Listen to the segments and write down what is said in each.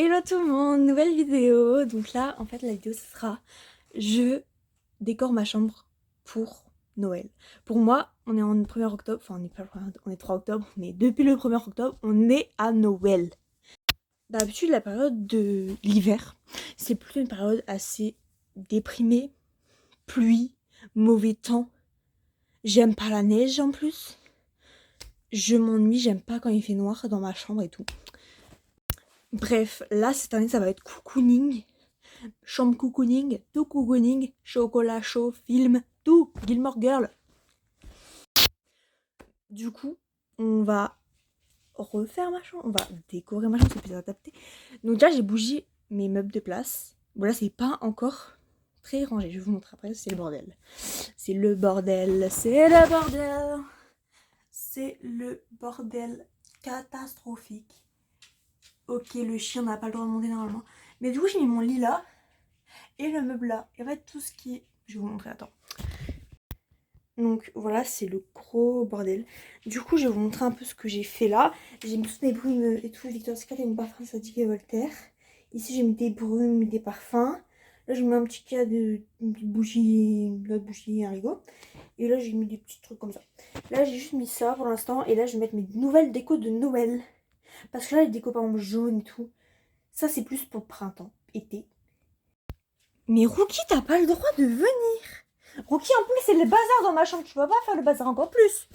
Hello tout le monde, nouvelle vidéo. Donc là, en fait, la vidéo ce sera je décore ma chambre pour Noël. Pour moi, on est en 1er octobre, enfin on est pas le 1er, on est 3 octobre, mais depuis le 1er octobre, on est à Noël. D'habitude, la période de l'hiver, c'est plutôt une période assez déprimée, pluie, mauvais temps. J'aime pas la neige en plus. Je m'ennuie, j'aime pas quand il fait noir dans ma chambre et tout. Bref, là cette année ça va être cocooning. Chambre cocooning, tout cocooning, chocolat chaud, film, tout, Gilmore Girl. Du coup, on va refaire ma chambre, on va décorer ma chambre, c'est plus adapté. Donc déjà, j'ai bougé mes meubles de place. Bon là, c'est pas encore très rangé, je vais vous montrer après, c'est le bordel. C'est le bordel, c'est le bordel. C'est le bordel catastrophique. Ok, le chien n'a pas le droit de monter normalement. Mais du coup, j'ai mis mon lit là. Et le meuble là. Et en fait, tout ce qui est... Je vais vous montrer, attends. Donc voilà, c'est le gros bordel. Du coup, je vais vous montrer un peu ce que j'ai fait là. J'ai mis toutes mes brumes et tout. Victoria's Secret et une parfum Saint-Dié et Voltaire. Ici, j'ai mis des brumes, des parfums. Là, j'ai mis un petit cas de bougie, de bougie et un rigot. Et là, j'ai mis des petits trucs comme ça. Là, j'ai juste mis ça pour l'instant. Et là, je vais mettre mes nouvelles décos de Noël. Parce que là, les décos par exemple jaunes et tout, ça, c'est plus pour printemps, été. Mais Rookie, t'as pas le droit de venir. Rookie, en plus, c'est le bazar dans ma chambre. Tu vas pas faire le bazar encore plus.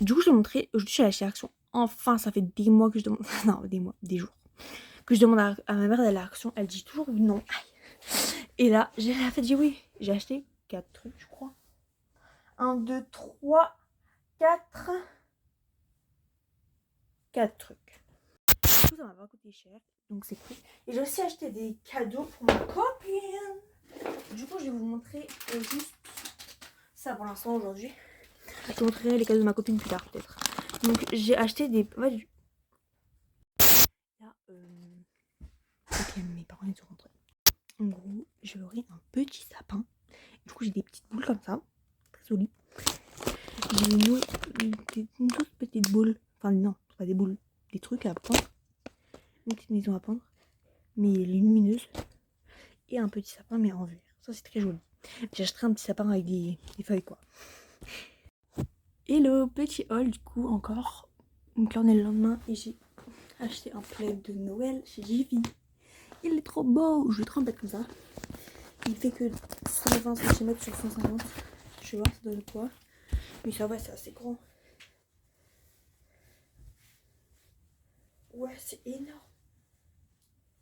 Du coup, je vais montrer. Aujourd'hui, je suis allée chez Action. Enfin, ça fait des mois que je demande. Non, des mois, des jours. Que je demande à ma mère d'aller à Action. Elle dit toujours non. Et là, j'ai fait dit oui. J'ai acheté 4 trucs, je crois. 1, 2, 3, 4. 4 trucs. Du coup, ça m'a pas coûté cher. Donc, c'est cool. Et j'ai aussi acheté des cadeaux pour ma copine. Du coup, je vais vous montrer juste ça pour l'instant aujourd'hui. Je vous montrerai les cadeaux de ma copine plus tard peut-être. Donc j'ai acheté des... Ouais, là, ok, mes parents ils sont rentrés. En gros, j'aurai un petit sapin. Du coup j'ai des petites boules comme ça. Très jolies. J'ai une toute petite boule. Enfin non, c'est pas des boules. Des trucs à prendre. Une petite maison à prendre. Mais lumineuse. Et un petit sapin mais en verre. Ça c'est très joli. J'achèterai un petit sapin avec des feuilles quoi. Hello, petit haul du coup encore. Donc là on est le lendemain et j'ai acheté un plaid de Noël chez Jiffy. Il est trop beau, je vais trop en mettre comme ça. Il fait que 120 cm sur 150. Je vais voir ça donne quoi. Mais ça va, c'est assez grand. Ouais, c'est énorme.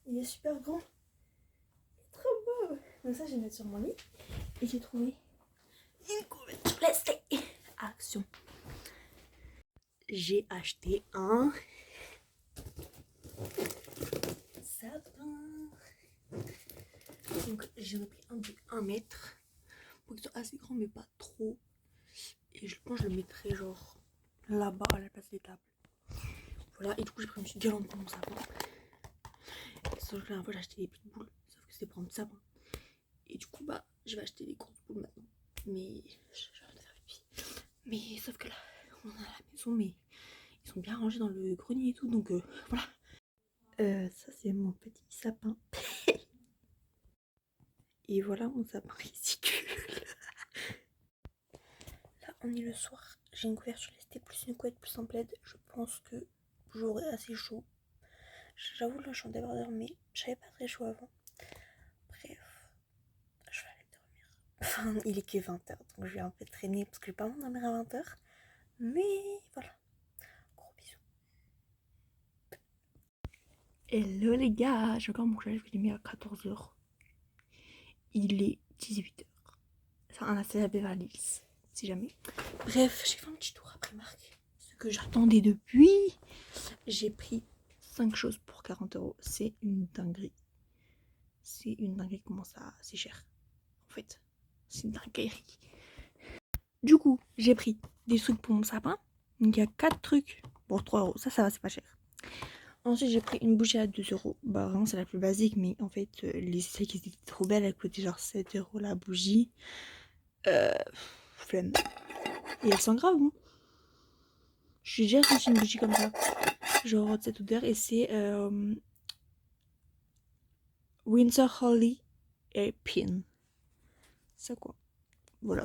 Il est super grand. Il est trop beau. Donc ça, je vais mettre sur mon lit. Et j'ai trouvé une couverture plastique. Action. J'ai acheté un sapin. Donc j'ai pris un de 1 mètre. Pour qu'il soit assez grand mais pas trop. Et je pense que je le mettrai genre là-bas à la place des tables. Voilà, et du coup j'ai pris une petite guirlande pour mon sapin. Sauf que la dernière fois j'ai acheté des petites boules, sauf que c'était pour un petit sapin. Et du coup bah je vais acheter des grosses boules maintenant. Mais je vais faire pipi. Mais sauf que là on est à la maison mais ils sont bien rangés dans le grenier et tout donc voilà. Ça c'est mon petit sapin. Et voilà mon sapin ridicule. Là on est le soir, j'ai une couverture lestée plus une couette plus un plaid. Je pense que j'aurai assez chaud. J'avoue là je suis en débardeur mais j'avais pas très chaud avant. Bref, je vais aller dormir. Enfin il est que 20h donc je vais un peu traîner parce que je vais pas m'endormir à 20h. Mais voilà, gros bisous. Hello les gars, j'ai encore mon chat, je l'ai mis à 14h. Il est 18h. C'est un assez à Beverly Hills, si jamais. Bref, j'ai fait un petit tour à Primark. Ce que j'attendais depuis. J'ai pris 5 choses pour 40€. C'est une dinguerie. C'est une dinguerie comment ça... C'est cher. En fait, c'est une dinguerie. Du coup, j'ai pris des trucs pour mon sapin. Donc il y a 4 trucs pour 3€. Ça va, c'est pas cher. Ensuite, j'ai pris une bougie à 2€. Bah, vraiment, c'est la plus basique. Mais en fait, celles qui étaient trop belles, elles coûtaient genre 7€ la bougie. Flemme. Et elles sont graves, bon. J'ai déjà senti une bougie comme ça. Genre de cette odeur. Et c'est Winter Holly et Pin. Ça quoi. Voilà.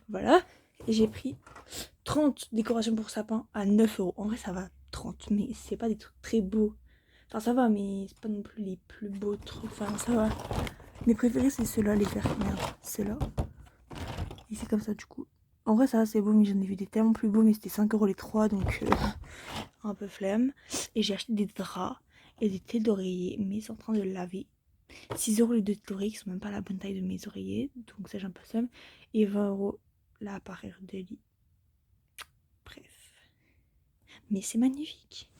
Voilà. Et j'ai pris 30 décorations pour sapin à 9 €. En vrai, ça va, 30, mais c'est pas des trucs très beaux. Enfin, ça va, mais c'est pas non plus les plus beaux trucs. Enfin, ça va. Mes préférés, c'est ceux-là, les verts. Merde, ceux-là. Et c'est comme ça, du coup. En vrai, ça va, c'est beau, mais j'en ai vu des tellement plus beaux, mais c'était 5 € les 3, donc un peu flemme. Et j'ai acheté des draps et des têtes d'oreiller, mais c'est en train de laver. 6 € les deux têtes d'oreiller, qui sont même pas la bonne taille de mes oreillers, donc ça, j'ai un peu seum. Et 20 € l'appareil de lit. Bref. Mais c'est magnifique.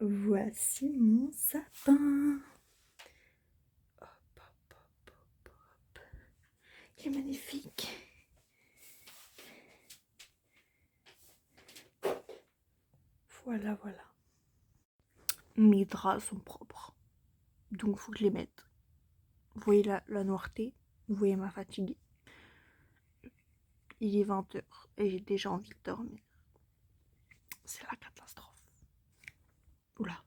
Voici mon sapin. Hop, hop, hop, hop, hop. Il est magnifique. Voilà, voilà. Mes draps sont propres, donc faut que je les mette. Vous voyez la noirté, vous voyez ma fatigue. Il est 20 h et j'ai déjà envie de dormir. C'est la catastrophe. Oula.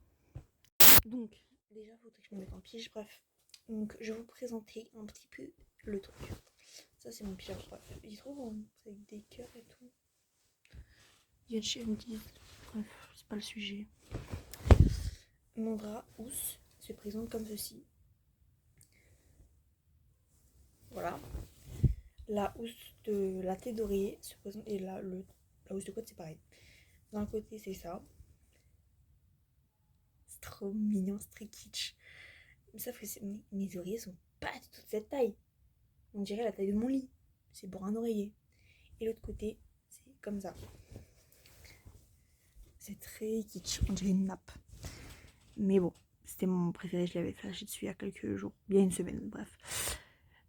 Donc, déjà, il faudrait que je me mette en pige. Bref, donc je vais vous présenter un petit peu le truc. Ça, c'est mon pyjama. Bref, il est trop bon, avec des cœurs et tout. Il y a de chez Andy. Bref, c'est pas le sujet. Mon drap housse se présente comme ceci. Voilà. La housse de la tête d'oreiller se présente. Et là, la housse de couette, c'est pareil. D'un côté, c'est ça. C'est trop mignon, c'est très kitsch. Sauf que mes oreillers sont pas du tout de cette taille. On dirait la taille de mon lit. C'est pour un oreiller. Et l'autre côté, c'est comme ça. C'est très kitsch, on dirait une nappe. Mais bon, c'était mon préféré, je l'avais flashé dessus il y a quelques jours, il y a une semaine, bref.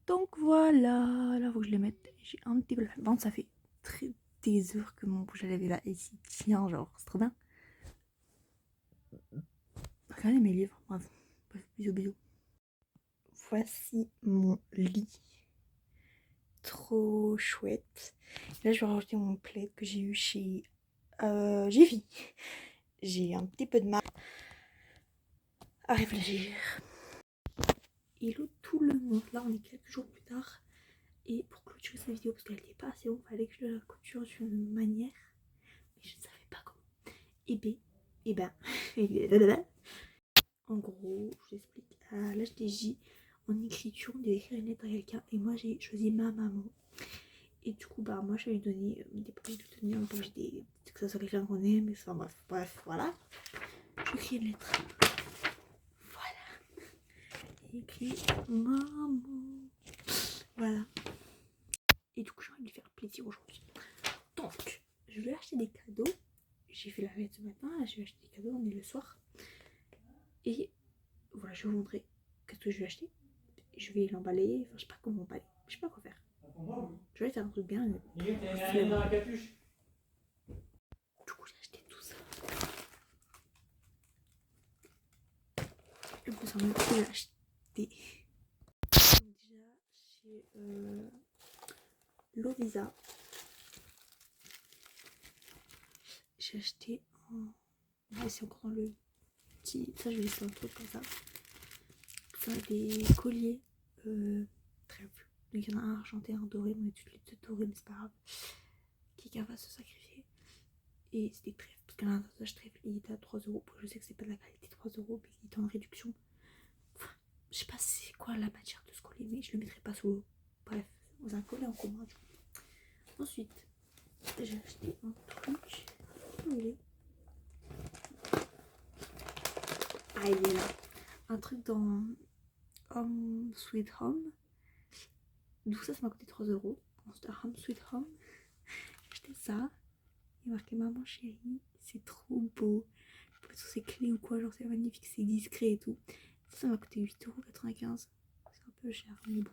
Donc voilà, là faut que je les mette. J'ai un petit peu la ça fait des heures que mon bouche à lèvres est là et s'il tient, genre, c'est trop bien. Regardez mes livres, bref, bisous bisous. Voici mon lit. Trop chouette. Là je vais rajouter mon plaid que j'ai eu chez Jiffy. J'ai un petit peu de mal à réfléchir. Hello tout le monde, là on est quelques jours plus tard. Et pour clôturer cette vidéo, parce qu'elle n'était pas assez longue, il fallait que je la clôture d'une manière. Mais je ne savais pas comment. Et ben, en gros, je vous explique. À l'HTJ, en écriture, on devait écrire une lettre à quelqu'un. Et moi j'ai choisi ma maman. Et du coup, bah moi je vais lui donner des papiers de tenir pour que ça soit quelqu'un qu'on aime. Enfin bref, voilà. Je écris une lettre. Voilà. Écrit maman. Voilà. Et du coup, j'ai envie de lui faire plaisir aujourd'hui. Donc, je lui ai acheté des cadeaux. J'ai fait la fête ce matin. Là, je lui ai acheté des cadeaux. On est le soir. Et voilà, je vais vous montrer qu'est-ce que je lui ai acheté. Je vais l'emballer. Enfin, je sais pas comment emballer. Je sais pas quoi faire. Je vais faire un truc bien. Du coup, j'ai acheté tout ça. Du coup, ça m'a fait acheter. Donc, déjà, chez Lovisa, j'ai acheté un. C'est encore dans le petit. Ça, je vais laisser un truc comme ça. Ça, des colliers trèfle. Donc, il y en a un argenté, un doré. On utilise les deux dorés, mais c'est pas grave. Quelqu'un va se sacrifier. Et c'est des trèfles. Parce qu'un avantage trèfle, il était à 3 €. Je sais que c'est pas de la qualité 3 €, mais il est en réduction. Enfin, je sais pas c'est quoi la matière de ce collier, mais je le mettrai pas sous l'eau. Bref, c'est un collier en commun, du coup. Ensuite, j'ai acheté un truc. Où il est? Ah, il est là. Un truc dans Home Sweet Home. Donc ça m'a coûté 3 €. Ensuite, Home Sweet Home. J'ai acheté ça. Il est marqué maman chérie. C'est trop beau. Je peux mettre sur ses clés ou quoi. Genre c'est magnifique, c'est discret et tout. Ça m'a coûté 8,95 €. C'est un peu cher, mais bon.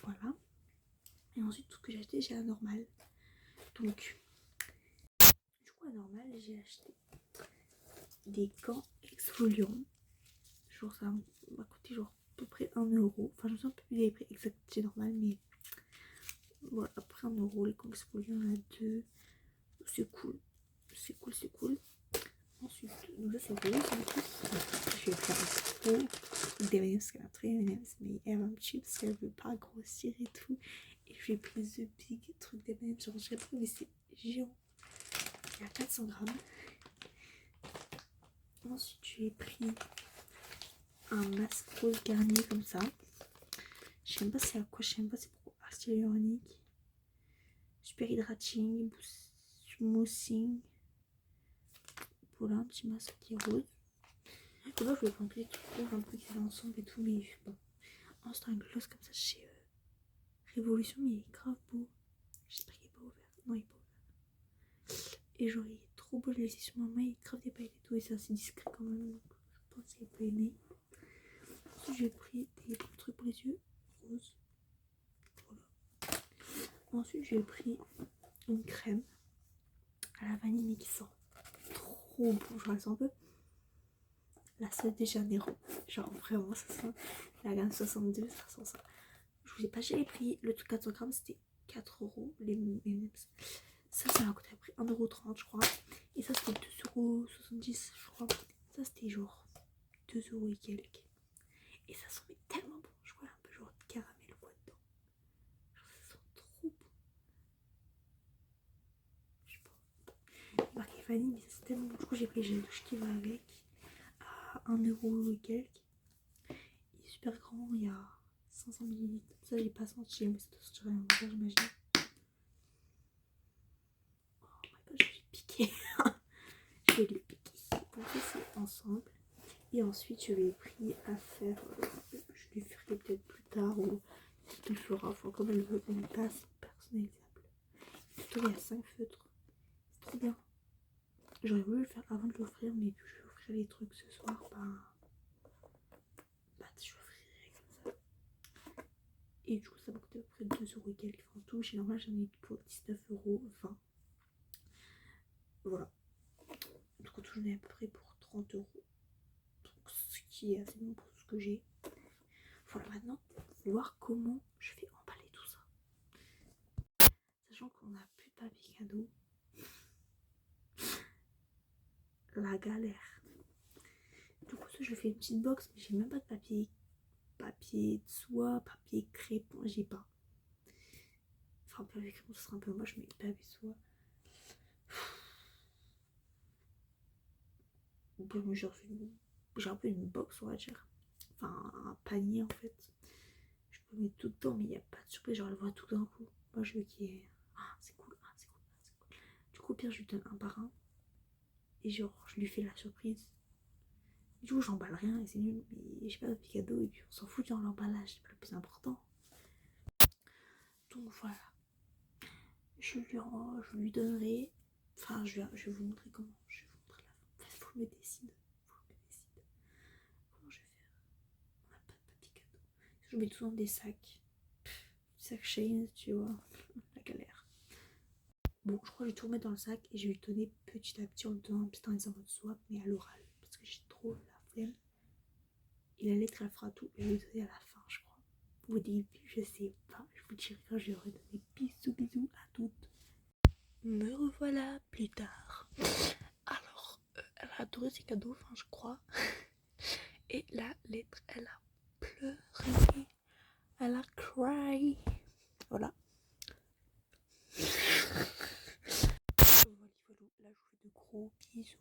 Voilà. Et ensuite, tout ce que j'ai acheté chez la normale. Donc, du coup, à normal, j'ai acheté des gants exfoliants. Genre, ça m'a coûté genre à peu près 1 €. Enfin, je me souviens un peu plus des prix exacts chez normal, mais voilà, après 1 € les gants exfoliants, il y en a deux. C'est cool. C'est cool, c'est cool. Ensuite, donc ça c'est rose en plus. Je vais faire un gros des M&M's parce qu'elle a très M&M's, mais elle va me tuer parce qu'elle veut pas grossir et tout. Et je lui ai pris The Big truc des M&M's, genre j'ai pris mais c'est géant. Il y a 400 grammes. Ensuite j'ai pris un masque rose Garnier comme ça. Je sais même pas c'est à quoi, je sais même pas c'est pour acide hyaluronique. Super hydrating, smoothing. Voilà, un petit masque qui est rose. Et là, je voulais prendre des trucs un peu qui allaient ensemble et tout, mais je sais pas. Ensuite, un gloss comme ça chez Révolution, mais il est grave beau. J'espère qu'il est pas ouvert. Non, il est pas ouvert. Et genre, il est trop beau, je l'ai laissé sur ma main, il est grave des paillettes et tout, et c'est assez discret quand même, donc je pense qu'il peut aimer. Ensuite, j'ai pris des trucs pour les yeux, rose. Voilà. Ensuite, j'ai pris une crème à la vanille, mais qui sent trop bon, genre, elle sent un peu la Sol de Janeiro. Genre vraiment ça sent la gamme 62, ça sent ça. Je vous ai pas j'ai les prix. Le truc 400 grammes c'était 4 euros. Les M&M's. Ça m'a coûté à prix 1,30€ je crois. Et ça c'était 2,70€ je crois. Ça c'était genre 2€ et quelques. Et ça sentait tellement bon. Je crois un peu genre de caramel ou quoi dedans. Genre ça sent trop bon. Je sais pas. Il y a marqué vanille mais ça sent tellement bon. Du coup j'ai pris le gel douche qui va avec. 1€ et quelques. Il est super grand, il y a 500 ml. Ça j'ai pas senti, mais ça doit sortir un verre j'imagine. Oh my god, je vais piquer. Je vais le piquer. Donc ça c'est ensemble. Et ensuite je vais pris à faire, je lui ferai peut-être plus tard ou il fera, enfin comme elle veut, une tasse personnalisable. Plutôt il y a 5 feutres. C'est trop bien. J'aurais voulu le faire avant de l'offrir, mais vu que je vais offrir les trucs ce soir, je l'offrirai comme ça. Et du coup ça m'a coûté à peu près 2€ et quelques en tout. Chez normal j'en ai pour 19,20€. Voilà. Du coup j'en ai à peu près pour 30€. Donc ce qui est assez bon pour ce que j'ai. Voilà, maintenant voir comment je vais emballer tout ça. Sachant qu'on n'a plus de papier cadeau. La galère. Du coup ça je fais une petite box mais j'ai même pas de papier de soie, papier crépon, j'ai pas. Enfin papier crépon ce sera un peu moche mais papier de soie. J'ai un peu une box on va dire. Enfin un panier en fait. Je peux mettre tout dedans mais il n'y a pas de surprise, genre elle voit tout d'un coup. Moi je veux qu'il y ait... Ah c'est cool, ah c'est cool, ah, c'est cool. Du coup au pire je lui donne un par un. Et genre je lui fais la surprise. Du coup j'emballe rien et c'est nul. Mais j'ai pas de cadeau et puis on s'en fout dans l'emballage, c'est pas le plus important. Donc voilà. Je lui donnerai. Enfin je vais vous montrer comment. Je vais vous montrer la fin. Faut que je me décide. Comment je vais faire? On n'a pas de papier cadeau. Je mets tout dans des sacs. Sac Shein, tu vois. La galère. Bon, je crois que je vais tout remettre dans le sac et je vais lui donner petit à petit en le donnant dans les enveloppes swap, mais à l'oral. Parce que j'ai trop la flemme. Et la lettre, elle fera tout. Je vais lui donner à la fin, je crois. Au début, je sais pas. Je vous dirai quand je lui aurai donné. Bisous à toutes. Me revoilà plus tard. Alors, elle a adoré ses cadeaux, enfin, je crois. Et la lettre, elle a pleuré. Elle a cry. Voilà. Là, je vous fais de gros bisous.